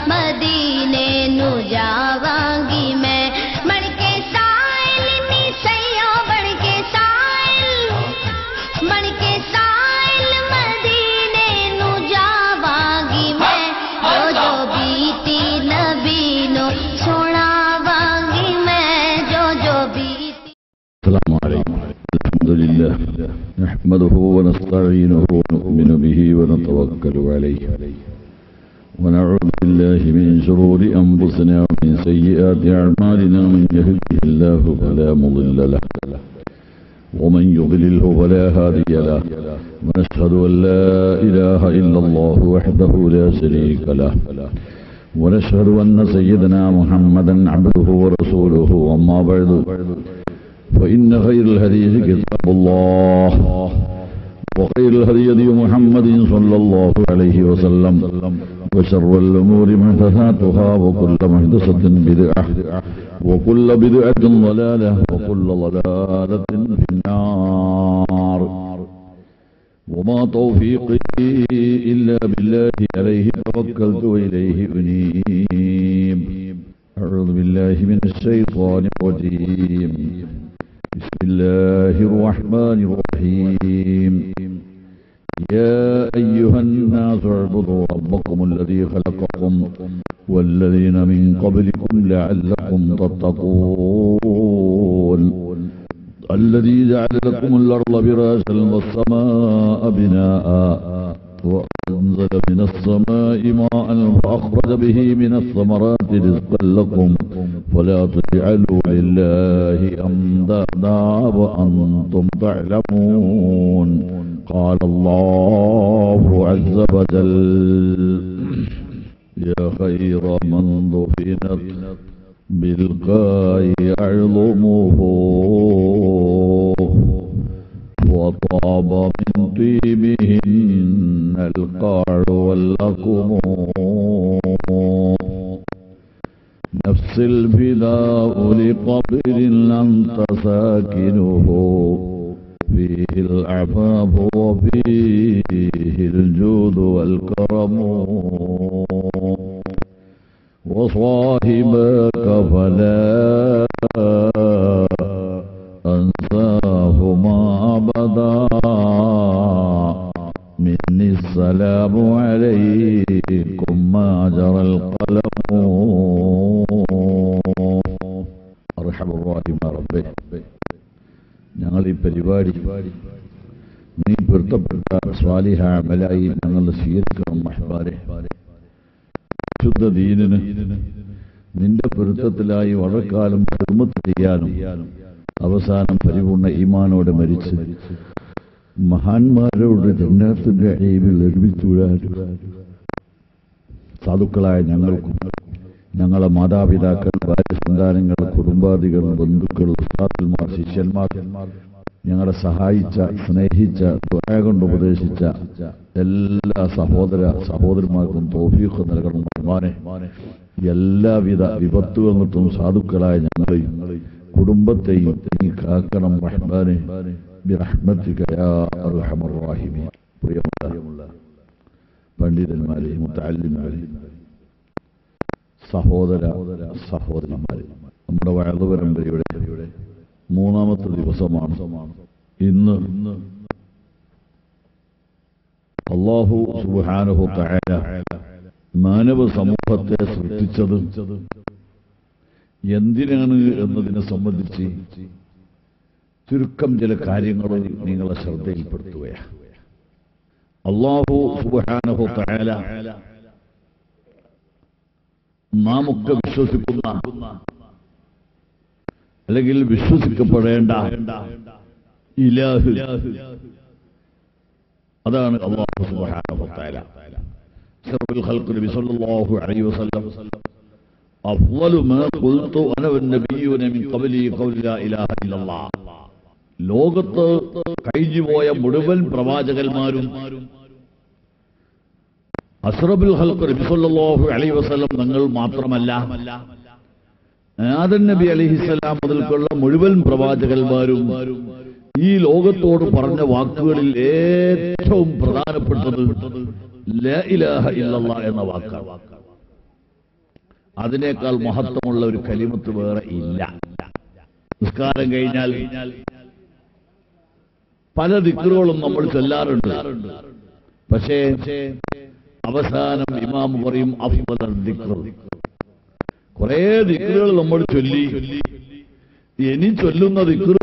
मदीने नु जावांगी मैं बन के साइल नी सैया बन के साइल मदीने नु जावांगी मैं जो बीती नबी नो सुनावांगी मैं जो बीती। السلام عليكم. الحمد لله نحمده ونستعينه ونؤمن به ونتوكل عليه ونعوذ بالله من شرور أنفسنا ومن سيئات أعمالنا من يهده الله فلا مضل له ومن يضلله فلا هادي له ونشهد أن لا إله إلا الله وحده لا شريك له ونشهد أن سيدنا محمدا عبده ورسوله أما بعد فإن خير الحديث كتاب الله وخير الهدي هدي محمد صلى الله عليه وسلم وشر الأمور محدثاتها وكل محدثة بدعة وكل بدعة ضلالة وكل ضلالة في النار وما توفيقي إلا بالله عليه توكلت وإليه أنيب. أعوذ بالله من الشيطان الرجيم. بسم الله الرحمن الرحيم. يا أيها الناس اعبدوا ربكم الذي خلقكم والذين من قبلكم لعلكم تتقون الذي جعل لكم الأرض فراشا والسماء بناء وأنزل من السماء ماء فأخرج به من الثمرات رزقا لكم فلا تجعلوا لله أندادا وأنتم تعلمون. قال الله عز وجل يا خير من دفنت بالقاء أعظمه وطاب من طيبهن القاع والأكم نفس الفداء لقبر أنت ساكنه فيه العفاف وفيه الجود والكرم وصاحبك فلا أنساهما أبدا مني السلام عليكم ما جرى القلم. أرحم الراحمين ربي ഞങ്ങൾ ഈ പരിപാടി നീ പൊരുത്തപ്പെട്ട സ്വാലിഹ അമലായി ഞങ്ങൾ സ്വീകരിക്കണം റഹ്മാനെ. ശുദ്ധ ദീനിന് നിന്റെ പൊരുത്തത്തിലായി വളരെക്കാലം ഹിദ്മത്ത് ചെയ്യാനും അവസാനം പരിപൂർണ്ണ ഈമാനോടെ മരിച്ച് മഹാന്മാരോട് ജന്നത്തിന്റെ അഴയിൽ ഒരുമിച്ചുകൂടാനും സാധുക്കളായ ഞങ്ങൾക്കും ഞങ്ങളെ മാതാപിതാക്കൾ, ഭാര്യ, സന്താനങ്ങൾ, കുടുംബാദികൾ, ബന്ധുക്കൾ, ഉസ്താദന്മാർ, ശിഷ്യന്മാർ, ഞങ്ങളെ സഹായിച്ച, സ്നേഹിച്ച, ദുആ കൊണ്ട് ഉപദേശിച്ച എല്ലാ സഹോദരന്മാർക്കും തൗഫീഖ് നൽകണം റഹ്മാനെ. എല്ലാവിധ വിപത്തുകളിൽ നിന്നും സാധുക്കളായ ഞങ്ങളെയും കുടുംബത്തെയും നീ കാക്കണം റഹ്മാനെ ബിറഹ്മതിക യാ അർഹമർ റഹീമീൻ. പ്രിയമുള്ള പണ്ഡിതന്മാരെ, മുതഅല്ലിമീങ്ങളെ, സഹോദരന്മാരെ, നമ്മുടെ വഅദ് പരമ്പരയുടെ മൂന്നാമത്തെ ദിവസമാണ് ഇന്ന്. അല്ലാഹു സുബ്ഹാനഹു തആല മാനവ സമൂഹത്തെ സൃഷ്ടിച്ചത് എന്തിനാണ് എന്നതിനെ സംബന്ധിച്ച് ചുരുക്കം ചില കാര്യങ്ങൾ നിങ്ങളെ ശ്രദ്ധയിൽപ്പെടുത്തുകയാണ്. അല്ലാഹു സുബ്ഹാനഹു തആല നാമൊക്കെ വിശ്വസിക്കുന്ന അല്ലെങ്കിൽ വിശ്വസിക്കപ്പെടേണ്ട ഇലാഹ്, അതാണ് അല്ലാഹു സുബ്ഹാനഹു വതആല. അഷ്റഫുൽ ഖൽഖ് നബി സല്ലല്ലാഹു അലൈഹി വസല്ലം അഫ്ളലു മാ ഖുൽതു അന വന്നബിയ്യൂന മിൻ ഖബ്ലി ഖൗലു ലാ ഇലാഹ ഇല്ലല്ലാഹ്. ലോകത്ത് കഴിഞ്ഞുപോയ മുഴുവൻ പ്രവാചകന്മാരും അഷ്റഫുൽ ഖൽഖ് നബി സല്ലല്ലാഹു അലൈഹി വസല്ലം തങ്ങൾ മാത്രമല്ല, ആദം നബി അലൈഹിസ്സലാം മുതൽക്കുള്ള മുഴുവൻ പ്രവാചകന്മാരും ഈ ലോകത്തോട് പറഞ്ഞ വാക്കുകളിൽ ഏറ്റവും പ്രധാനപ്പെട്ടത് ലാ ഇലാഹ ഇല്ലല്ലാഹ് എന്ന വാക്കാണ്. അതിനേക്കാൾ മഹത്വമുള്ള ഒരു കലിമത്ത് വേറെ ഇല്ല. നിസ്കാരം കഴിഞ്ഞാൽ പല ദിക്റുകളും നമ്മൾ ചൊല്ലാറുണ്ട്. പക്ഷേ അവസാനം ഇമാം പറയും അഫ്ളൽ ദിക്ർ. കുറെ ദിക്റുകൾ നമ്മൾ ചൊല്ലി, ഇനി ചൊല്ലുന്ന ദിക്ർ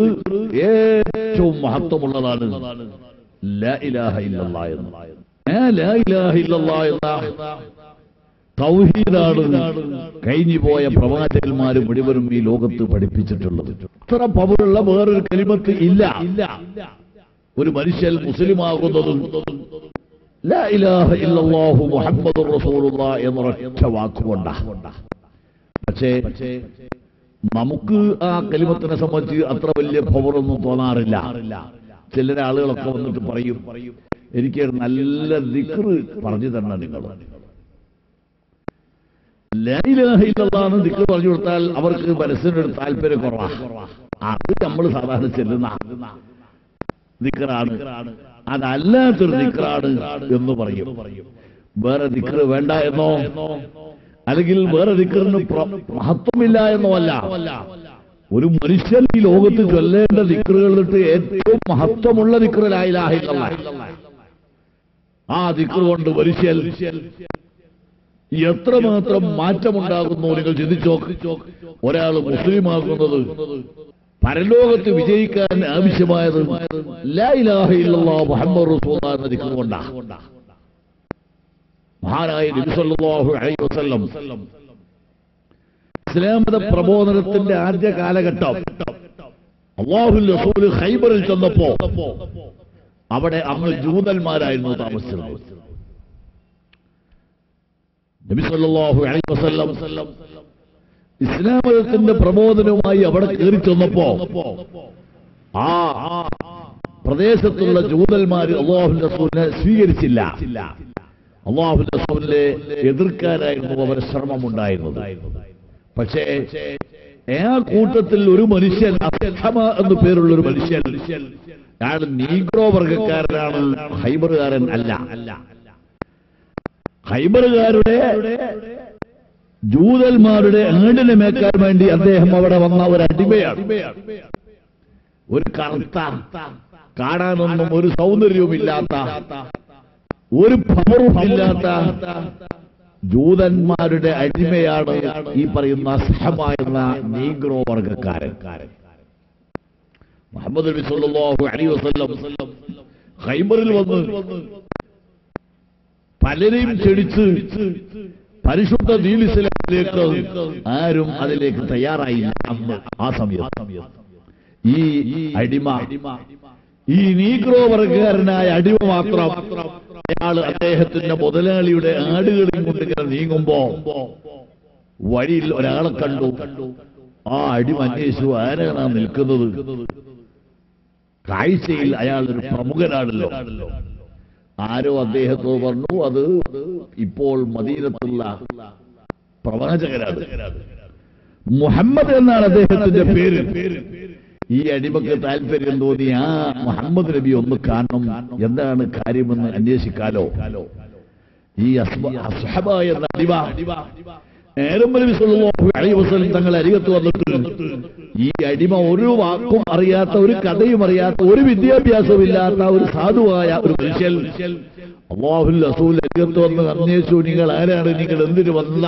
ഏറ്റവും മഹത്വമുള്ളതാണ് ലാ ഇലാഹ ഇല്ലല്ലാഹ് എന്ന്. ലാ ഇലാഹ ഇല്ലല്ലാഹ് എന്ന തൗഹീദാണ് കഴിഞ്ഞു പോയ പ്രവാചകന്മാര് മുഴുവനും ഈ ലോകത്ത് പഠിപ്പിച്ചിട്ടുള്ളത്. ഇത്ര പവറുള്ള വേറൊരു കലിമത്ത് ഇല്ല. ഒരു മനുഷ്യൻ മുസ്ലിമാകുന്നതും ലാ ഇലാഹ ഇല്ലല്ലാഹു മുഹമ്മദുർ റസൂലുള്ളാഹ് എന്നൊരൊറ്റ വാക്കുകൊണ്ടാണ്. പക്ഷേ നമുക്ക് ആ കലിമത്തിനെ സംബന്ധിച്ച് അത്ര വലിയ പവറൊന്നും തോന്നാറില്ല. ചില ആളുകളൊക്കെ വന്നിട്ട് പറയും, എനിക്ക് നല്ല ദിക്ർ പറഞ്ഞു തരണം നിങ്ങൾ. ലാ ഇലാഹ ഇല്ലല്ലാഹ് എന്ന് ദിക്ർ പറഞ്ഞു കൊടുത്താൽ അവർക്ക് മനസ്സിനൊരു താല്പര്യം കുറവാണ്. അത് നമ്മൾ സാധാരണ ചെല്ലുന്ന ദിക്റാണ്, അതല്ലാത്തൊരു ദിക്റാണ് എന്ന് പറയും. വേറെ ദിക്ർ വേണ്ട എന്നോ അല്ലെങ്കിൽ വേറെ ദിക്റിന് മഹത്വമില്ല എന്നോ അല്ല. ഒരു മനുഷ്യൻ ഈ ലോകത്ത് ചൊല്ലേണ്ട ദിക്റുകളിട്ട് ഏറ്റവും മഹത്വമുള്ള ദിക്ർ ലാ ഇലാഹ ഇല്ലല്ലാഹ്. ആ ദിക്ർ കൊണ്ട് മനുഷ്യൻ എത്രമാത്രം മാറ്റമുണ്ടാകുന്നു നിങ്ങൾ ചിന്തിച്ചോ. ഒരാൾ മുസ്ലിമാകുന്നത് പരലോകത്ത് വിജയിക്കാൻ ആവശ്യമായത് ലാ ഇലാഹ ഇല്ലല്ലാഹു മുഹമ്മദുർ റസൂലുള്ളാഹി എന്ന ദിക്ർ കൊണ്ടാണ്. മഹാനായ നബി സല്ലല്ലാഹു അലൈഹി വസല്ലം ഇസ്ലാം മത പ്രബോധനത്തിന്റെ ആദ്യ കാലഘട്ടം അല്ലാഹുവിന്റെ റസൂൽ ഖൈബറിൽ ചെന്നപ്പോ അവിടെ അന്ന് ജൂതന്മാരായിരുന്നു താമസിച്ചിരുന്നത്. നബി സല്ലല്ലാഹു അലൈഹി വസല്ലം ഇസ്ലാം മതത്തിന്റെ പ്രബോധനവുമായി അവിടെ കയറി ചെന്നപ്പോ ആ പ്രദേശത്തുള്ള ജൂതന്മാര് അല്ലാഹുവിന്റെ റസൂലിനെ സ്വീകരിച്ചില്ല. അല്ലാഹുവിന്റെ റസൂലിനെ എതിർക്കാനായിരുന്നു അവരുടെ ശ്രമമുണ്ടായിരുന്നത്. പക്ഷേ ആ കൂട്ടത്തിൽ ഒരു മനുഷ്യൻ അസ്ഹമ എന്നു പേരുള്ള ഒരു മനുഷ്യൻ, അയാൾ നീഗ്രോ വർഗക്കാരനാണ്, ഖൈബറുകാരൻ അല്ല. ഖൈബറുകാരുടെ ജൂതന്മാരുടെ ആടിനെ മേക്കാൻ വേണ്ടി അദ്ദേഹം അവിടെ വന്ന ഒരു അടിമയാണ്. ഒരു കറുത്ത, കാണാനൊന്നും ഒരു സൗന്ദര്യവുമില്ലാത്ത, ഒരു പവറുമില്ലാത്ത ജൂതന്മാരുടെ അടിമയാണ് ഈ പറയുന്ന അസ്ഹമ എന്ന നീഗ്രോ വർഗക്കാരൻ. മുഹമ്മദ് നബി സല്ലല്ലാഹു അലൈഹി വസല്ലം ഖൈബറിൽ വന്ന് പലരെയും ക്ഷണിച്ച് പരിശുദ്ധ ദീൻ ഇസ്ലാമിലേക്ക് ആരും അതിലേക്ക് തയ്യാറായില്ല. അന്ന് ആ സമയത്ത് ഈ അടിമ, ഈ നീഗ്രോ വർഗക്കാരനായ അടിമ മാത്രം അയാൾ അദ്ദേഹത്തിന്റെ മുതലാളിയുടെ ആടുകളെയും കൊണ്ട് ഇങ്ങനെ നീങ്ങുമ്പോ വഴിയിൽ ഒരാളെ കണ്ടു. ആ അടിമ അന്വേഷിച്ചു, ആരാണ് നിൽക്കുന്നത്? കാഴ്ചയിൽ അയാൾ ഒരു പ്രമുഖനാണല്ലോ. ആരോ അദ്ദേഹത്തോട് പറഞ്ഞു, അത് ഇപ്പോൾ മദീനത്തുള്ള പ്രവാചകനാണ്, മുഹമ്മദ് എന്നാണ് അദ്ദേഹത്തിന്റെ പേര്. ഈ അടിമക്ക് താല്പര്യം തോന്നി, ആ മുഹമ്മദ് നബി ഒന്ന് കാണണം, എന്താണ് കാര്യമെന്ന് അന്വേഷിക്കാലോ. ഈ അസ്ഹബ എന്ന അടിമ നബി സല്ലല്ലാഹു അലൈഹി വസല്ലം തങ്ങൾ അരികത്ത് വന്നിട്ട് ഈ അടിമ ഒരു വാക്കും അറിയാത്ത, ഒരു കഥയും അറിയാത്ത, ഒരു വിദ്യാഭ്യാസവും ഇല്ലാത്ത ഒരു സാധുവായ ഒരു മനുഷ്യൻ അല്ലാഹുവിന്റെ റസൂൽ അരികത്ത് വന്ന് അന്വേഷിച്ചു, നിങ്ങൾ ആരാണ്, നിങ്ങൾ എന്തിനു വന്ന?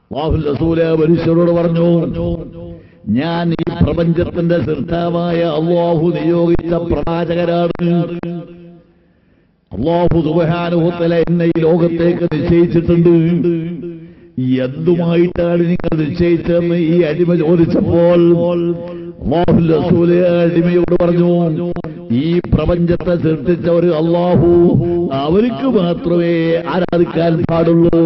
അല്ലാഹുവിന്റെ റസൂൽ മനുഷ്യരോട് പറഞ്ഞു, ഞാൻ ഈ പ്രപഞ്ചത്തിന്റെ സൃഷ്ടാവായ അല്ലാഹു നിയോഗിച്ച പ്രവാചകനാണ്. അല്ലാഹു സുബ്ഹാനഹു വ തആല എന്നെ ഈ ലോകത്തേക്ക് നിശ്ചയിച്ചിട്ടുണ്ട്. എന്തുമായിട്ടാണ് നിങ്ങൾ നിശ്ചയിച്ചതെന്ന് ഈ അടിമ ചോദിച്ചപ്പോൾ അല്ലാഹുവിന്റെ റസൂൽ അടിമയോട് പറഞ്ഞു, ഈ പ്രപഞ്ചത്തെ സൃഷ്ടിച്ച ഒരു അല്ലാഹു, അവർക്ക് മാത്രമേ ആരാധിക്കാൻ പാടുള്ളൂ.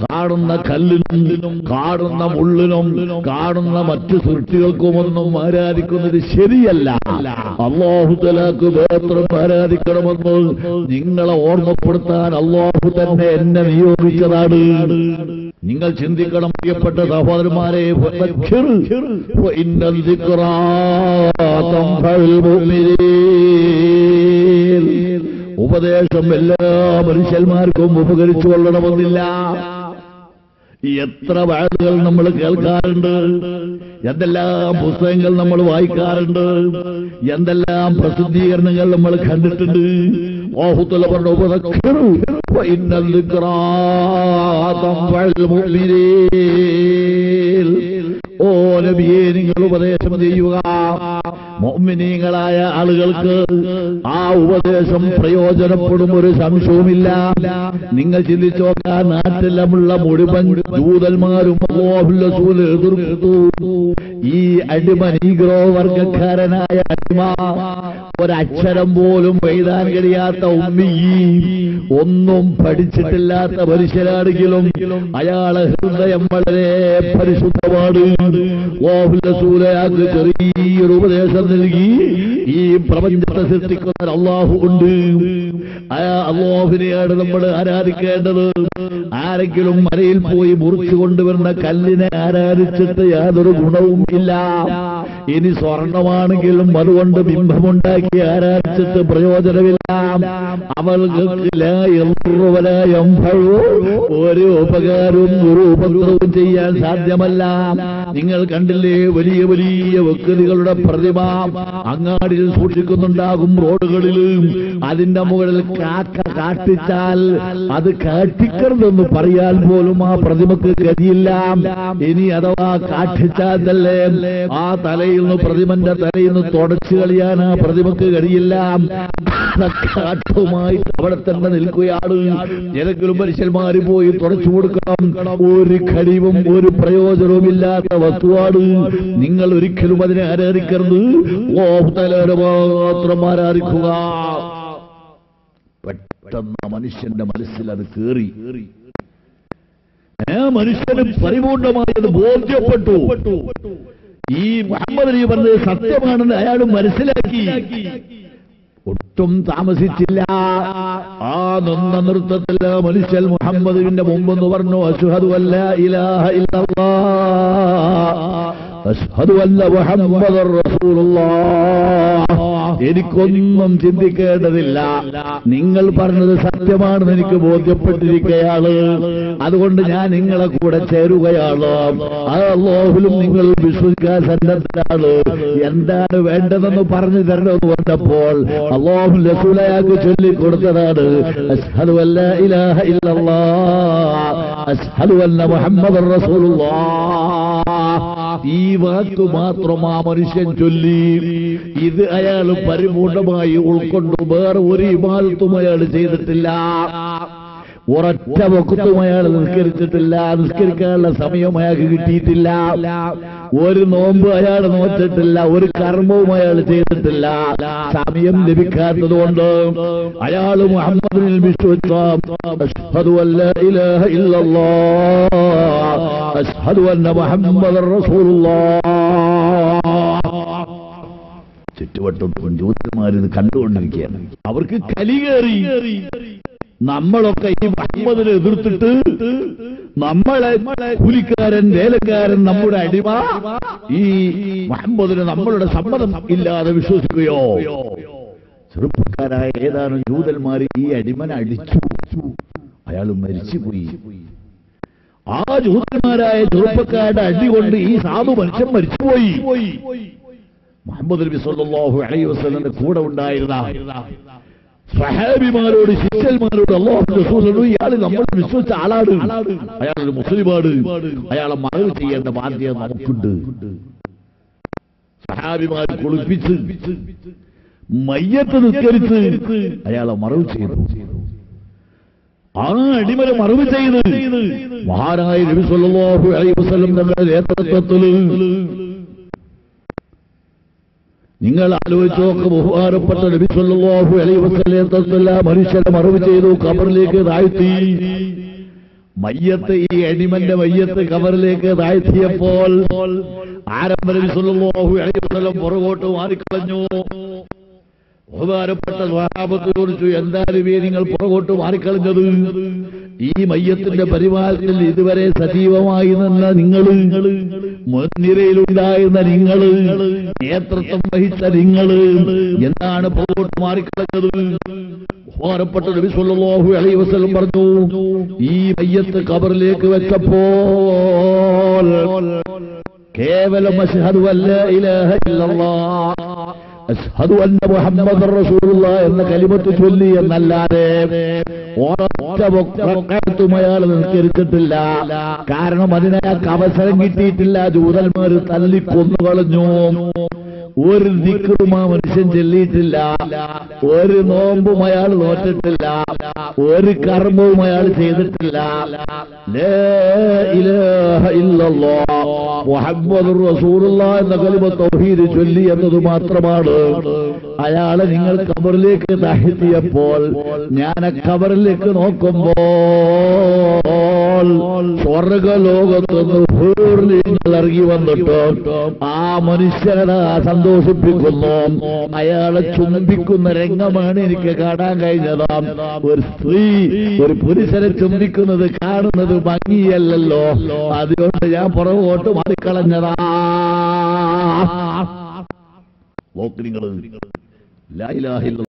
കാണുന്ന കല്ലിനും കാണുന്ന മുള്ളിനും കാണുന്ന മറ്റു സൃഷ്ടികൾക്കുമൊന്നും ആരാധിക്കുന്നത് ശരിയല്ല. അല്ലാഹു തആലക്ക് മാത്രം ആരാധിക്കണമെന്ന് നിങ്ങളെ ഓർമ്മപ്പെടുത്താൻ അല്ലാഹു തന്നെ എന്നെ നിയോഗിച്ചതാണ്. നിങ്ങൾ ചിന്തിക്കണം പ്രിയപ്പെട്ട സഹോദരന്മാരെ, ഉപദേശം എല്ലാ മനുഷ്യന്മാർക്കും ഉപകരിച്ചു കൊള്ളണമെന്നില്ല. എത്ര വാഴുകൾ നമ്മൾ കേൾക്കാറുണ്ട്, എന്തെല്ലാം പുസ്തകങ്ങൾ നമ്മൾ വായിക്കാറുണ്ട്, എന്തെല്ലാം പ്രസിദ്ധീകരണങ്ങൾ നമ്മൾ കണ്ടിട്ടുണ്ട്. ഓ നബിയേ, നിങ്ങൾ ഉപദേശം ചെയ്യുക. മുഅ്മിനീങ്ങളായ ആളുകൾക്ക് ആ ഉപദേശം പ്രയോജനപ്പെടും, ഒരു സംശയവുമില്ല. നിങ്ങൾ ചിന്തിച്ചു നോക്കാൻ, നാട്ടിലുള്ള മുഴുവൻ ജൂതന്മാരും അല്ലാഹുവിന്റെ റസൂൽ എതിർത്തു. ഈ അടിമ നീഗ്രോ വർഗക്കാരനായ അടിമ, ഒരക്ഷരം പോലും എഴുതാൻ കഴിയാത്ത ഉമ്മി, ഒന്നും പഠിച്ചിട്ടില്ലാത്ത മനുഷ്യരാണെങ്കിലും അയാളെ ഹൃദയം വളരെ പരിശുദ്ധമാണ്. അല്ലാഹുവിന്റെ റസൂൽ അയാൾക്ക് ചെറിയൊരു ഉപദേശം നൽകി. ഈ പ്രപഞ്ചത്തെ സൃഷ്ടിക്കുന്ന അല്ലാഹു ഉണ്ട്, അല്ലാഹുവിനെയാണ് നമ്മൾ ആരാധിക്കേണ്ടത്. ആരെങ്കിലും മലയിൽ പോയി മുറിച്ചു കൊണ്ടുവരുന്ന കല്ലിനെ ആരാധിച്ചിട്ട് യാതൊരു ഗുണവും ഇല്ല. ഇനി സ്വർണമാണെങ്കിലും അതുകൊണ്ട് ബിംബമുണ്ടാക്കി ആരാധിച്ചിട്ട് പ്രയോജനമില്ല. അവൾക്ക് ഒരു ഉപകാരവും ഒരു ഉപദ്രവവും ചെയ്യാൻ സാധ്യമല്ല. നിങ്ങൾ കണ്ടില്ലേ, വലിയ വലിയ വ്യക്തികളുടെ പ്രതിമ അങ്ങാടിയിൽ സൂക്ഷിക്കുന്നുണ്ടാകും, റോഡുകളിൽ. അതിന്റെ മുകളിൽ കാക്ക കാട്ടിച്ചാൽ അത് കാട്ടിക്കരുതെന്ന് പറയാൻ പോലും ആ പ്രതിമക്ക് ഗതിയില്ല. ഇനി അഥവാ കാട്ടിച്ചാൽ തന്നെ ആ തലയിൽ നിന്ന്, പ്രതിമന്റെ തലയിൽ നിന്ന് തുടച്ചു കളിയാൻ ആ പ്രതിമക്ക് കഴിയില്ല. കാട്ടുമായി അവിടെ തന്നെ നിൽക്കുകയാണ്. ഏതെങ്കിലും മനുഷ്യന്മാര് പോയി തുടച്ചു കൊടുക്കണം. ഒരു കഴിവും ഒരു പ്രയോജനവും ഇല്ലാത്ത വസ്തുവാണ്. നിങ്ങൾ ഒരിക്കലും അതിനെ ആരാധിക്കരുത്. മാത്രം ആരാധിക്കുക. പെട്ടെന്ന് മനുഷ്യന്റെ മനസ്സിൽ അത് കേറി. മനുഷ്യന് പരിപൂർണമായത് ബോധ്യപ്പെട്ടു. ഈ മുഹമ്മദ് നബി പറഞ്ഞത് സത്യമാണെന്ന് അയാൾ മനസ്സിലാക്കി. ഒട്ടും താമസിച്ചില്ല. ആ നൊന്ന നൃത്തത്തിൽ മനുഷ്യൻ മുഹമ്മദിന്റെ മുമ്പെന്ന് പറഞ്ഞു, അശ്ഹദു അല്ലാ ഇലാഹ ഇല്ലല്ലാഹ് അശ്ഹദു അന്ന മുഹമ്മദർ റസൂലുള്ളാഹ്. എനിക്കൊന്നും ചിന്തിക്കേണ്ടതില്ല, നിങ്ങൾ പറഞ്ഞത് സത്യമാണെന്ന് എനിക്ക് ബോധ്യപ്പെട്ടിരിക്കുകയാണ്. അതുകൊണ്ട് ഞാൻ നിങ്ങളെ കൂടെ ചേരുകയാണ്. അല്ലാഹുവിലും നിങ്ങൾ വിശ്വസിക്കാൻ സന്നദ്ധരാണ്. എന്താണ് വേണ്ടതെന്ന് പറഞ്ഞു തരണമെന്ന് പറഞ്ഞപ്പോൾ അല്ലാഹു റസൂലയാക്ക് ചൊല്ലിക്കൊടുത്തതാണ്, അശ്ഹദു അല്ലാ ഇലാഹ ഇല്ലല്ലാഹ് അശ്ഹദു അന്ന മുഹമ്മദർ റസൂലുള്ളാഹ്. ഈ വാക്ക് മാത്രം ആ മനുഷ്യൻ ചൊല്ലി. ഇത് അയാൾ പരിപൂർണമായി ഉൾക്കൊണ്ടു. വേറെ ഒരു ഇബാദത്തും അയാൾ ചെയ്തിട്ടില്ല, ഒരൊറ്റ വഖ്തും അയാൾ നിസ്കരിച്ചിട്ടില്ല, നിസ്കരിക്കാനുള്ള സമയം അയാൾക്ക് കിട്ടിയിട്ടില്ല, ഒരു നോമ്പ് അയാൾ നോറ്റിട്ടില്ല, ഒരു കർമ്മവും അയാൾ ചെയ്തിട്ടില്ല. സമയം ലഭിക്കാത്തത് കൊണ്ട് അയാൾ മുഹമ്മദിൽ വിശ്വസിച്ചു. അശ്ഹദു അല്ലാ ഇലാഹ ഇല്ലല്ലാഹ് അശ്ഹദു അന്ന മുഹമ്മദർ റസൂലുള്ളാഹ്. ചുറ്റുവട്ടം ജൂതന്മാരിത് കണ്ടുകൊണ്ടിരിക്കുകയാണ്. അവർക്ക് കലികേറി. നമ്മളൊക്കെ ഈ മുഹമ്മദിനെ എതിർത്തിട്ട് നമ്മളെ കൂലിക്കാരൻ, വേലക്കാരൻ, നമ്മുടെ അടിമ ഈ മുഹമ്മദിനെ നമ്മളുടെ സമ്മതം ഇല്ലാതെ വിശ്വസിക്കുകയോ? ചെറുപ്പക്കാരായ ഏതാനും ജൂതന്മാർ ഈ അടിമനെ അടിച്ചു. അയാൾ മരിച്ചുപോയി. ആ ജൂതന്മാരായ ചെറുപ്പക്കാരുടെ അടികൊണ്ട് ഈ സാധു മനുഷ്യൻ മരിച്ചുപോയി. മുഹമ്മദ് നബി സല്ലല്ലാഹു അലൈഹി വസല്ലമയുടെ കൂടെ ഉണ്ടായിരുന്ന സ്വഹാബിമാരോട്, ശിഷ്യന്മാരോട് അല്ലാഹുവിന്റെ റസൂൽ പറഞ്ഞു, ഇയാൾ നമ്മൾ വിശ്വസിച്ച ആളാണ്, അയാളൊരു മുസ്ലിമാണ്, അയാളെ മറവ് ചെയ്യേണ്ട ബാധ്യത നമുക്കുണ്ട്. സ്വഹാബിമാർ കുളിപ്പിച്ച് മയ്യത്ത് നിസ്കരിച്ച് അയാളെ മറവ് ചെയ്തു. ആ അടിമനെ മറവ് ചെയ്ത് മഹാനായ നബി സല്ലല്ലാഹു അലൈഹി വസല്ലം തങ്ങളുടെ നേതൃത്വത്തിൽ നിങ്ങൾ ആലോചിച്ച് നോക്ക്. ബഹുമാനപ്പെട്ട നബി സല്ലല്ലാഹു അലൈഹി വസല്ലം മനുഷ്യനെ മറവ് ചെയ്തു, ഖബറിലേക്ക് താഴ്ത്തി. മയ്യത്ത്, ഈ അടിമന്റെ മയ്യത്ത് ഖബറിലേക്ക് താഴ്ത്തിയപ്പോൾ ആരംഭ നബി സല്ലല്ലാഹു അലൈഹി വസല്ലം പുറകോട്ട് മാറിക്കളഞ്ഞു. ബഹുമാനപ്പെട്ട സ്വഹാബത്ത് ചോദിച്ചു, എന്തായാലും നിങ്ങൾ പുറകോട്ട് മാറിക്കളഞ്ഞത്? ഈ മയ്യത്തിന്റെ പരിപാലനത്തിൽ ഇതുവരെ സജീവമായി നിന്ന നിങ്ങൾ, മുൻനിരയിലുണ്ടായിരുന്ന നിങ്ങൾ, നേതൃത്വം വഹിച്ച നിങ്ങൾ, എന്താണ് പുറകോട്ട് മാറിക്കളഞ്ഞത്? ബഹുമാനപ്പെട്ട നബി സല്ലല്ലാഹു അലൈഹി വസല്ലം പറഞ്ഞു, ഈ മയ്യത്ത് ഖബറിലേക്ക് വെച്ചപ്പോൾ കേവലം അശ്ഹദു അല്ലാ ഇലാഹ ഇല്ലല്ലാഹ് അശ്ഹദു അന്ന മുഹമ്മദർ റസൂലുള്ളാഹ് എന്ന കലിമത്ത് ചൊല്ലി എന്നല്ലാതെ ഒരൊറ്റ വഖത്തും അയാൾ നിസ്കരിച്ചിട്ടില്ല. കാരണം അതിനയാൾക്ക് അവസരം കിട്ടിയിട്ടില്ല. ജൂതന്മാർ തല്ലിക്കൊന്നു കളഞ്ഞു. ഒരു ദിക്റും ആ മനുഷ്യൻ ചൊല്ലിയിട്ടില്ല. ഒരു നോമ്പും അയാൾ നോറ്റിട്ടില്ല. ഒരു കർമ്മവും അയാൾ ചെയ്തിട്ടില്ല. ലാ ഇലാഹ ഇല്ലല്ലാഹ് മുഹമ്മദുർ റസൂലുള്ളാഹ് എന്ന കലിമത്ത് തൗഹീദ് ചൊല്ലി എന്നത് മാത്രമാണ് അയാളെ നിങ്ങൾ ഖബറിലേക്ക് താഴ്ത്തിയപ്പോൾ ഞാൻ ഖബറിലേക്ക് നോക്കുമ്പോൾ സ്വർഗലോകത്തുനിന്ന് ഹൂർലിങ്ങൾ ഇറങ്ങി വന്നിട്ട് ആ മനുഷ്യനെ സന്തോഷിപ്പിക്കുന്നു. അയാളെ ചുംബിക്കുന്ന രംഗമാണ് എനിക്ക് കാണാൻ കഴിഞ്ഞത്. ഒരു സ്ത്രീ ഒരു പുരുഷനെ ചുംബിക്കുന്നത് കാണുന്നത് ഭംഗിയല്ലല്ലോ. അതുകൊണ്ട് ഞാൻ പുറകോട്ട് മാറിക്കളഞ്ഞതാ. ലാ ഇലാഹ ഇല്ലല്ലാഹ്